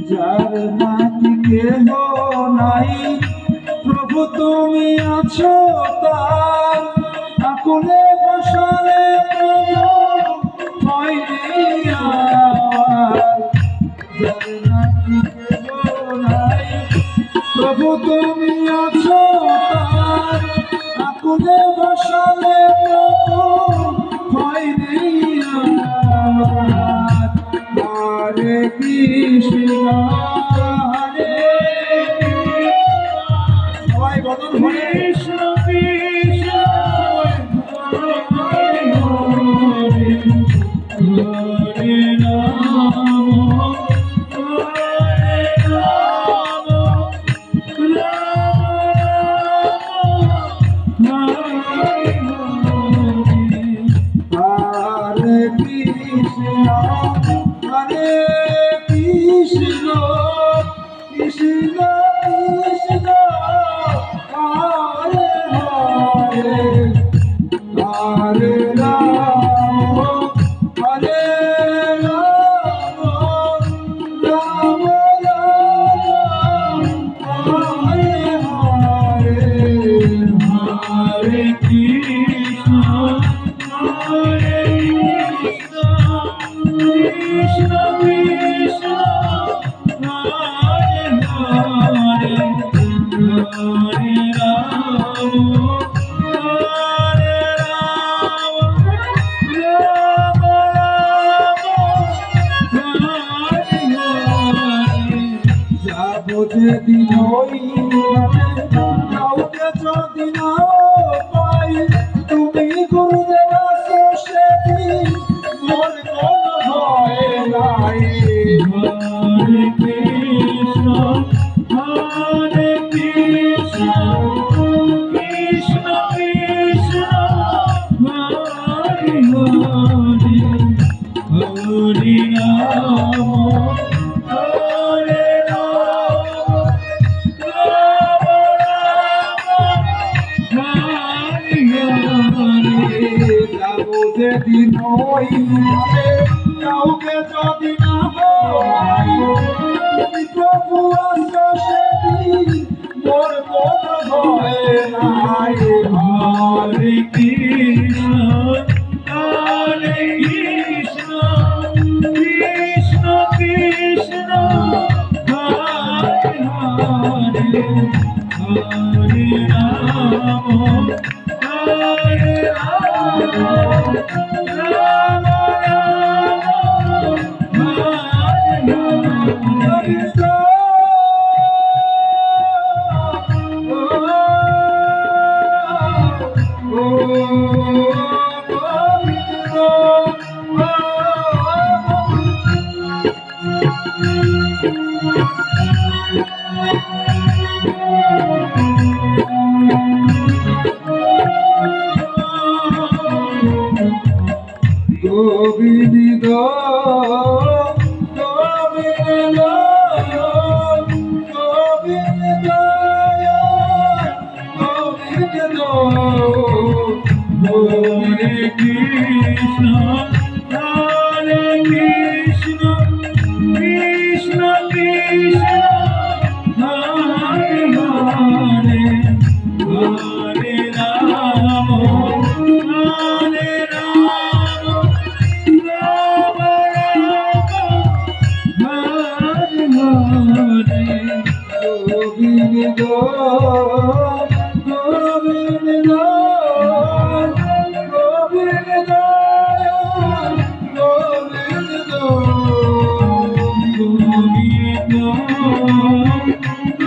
যার নাকি কেহ নাই প্রভু তুমি আছো তার আকুলে বসালে ভয় নেই আর। যার নাকি কেহ নাই প্রভু তুমি আছো তার আকুলে বসালে ভয় নেই আর। হরে কৃষ্ণ হরে সবাই বদল হরে কৃষ্ণ কৃষ্ণ হরে হরে রাম হরে রাম হরে কৃষ্ণ হরে কৃষ্ণ কৃষ্ণ কৃষ্ণ হরে হরে হরে রাম হরে রাম রাম রাম হরে হরে হরে কৃষ্ণ হরে কৃষ্ণ কৃষ্ণ কৃষ্ণ হরে হরে হরে রাম হরে রাম রাম রাম হরে হরে। যাবো যেদিন ওই কাউকে যদি না পাই তুমি গুরুদেব আছো সেদিন মোর কোনো ভয় নাই। হরে কৃষ্ণ হরে কৃষ্ণ কৃষ্ণ কৃষ্ণ হরে হরে হরে রাম হরে রাম রাম রাম হরে হরে। যাবো যেদিন ওই কাউকে যদি না হয় তুমি প্রভু আছো সেদিন মোর কোনো ভয় নাই। হরে কৃষ্ণ হরে কৃষ্ণ কৃষ্ণ কৃষ্ণ হরে হরে হরে রাম হরে রাম রাম রাম হরে হরে। গোবিন্দ গোবিন্দ গোবিন্দ গোবিন্দ হরে কৃষ্ণ হরে কৃষ্ণ কৃষ্ণ কৃষ্ণ হরে হরে হরে রাম হরে রাম রাম রাম হরে হরে গোবিন্দ গোবিন্দ গোবিন্দ গোবিন্দ গোবিন্দ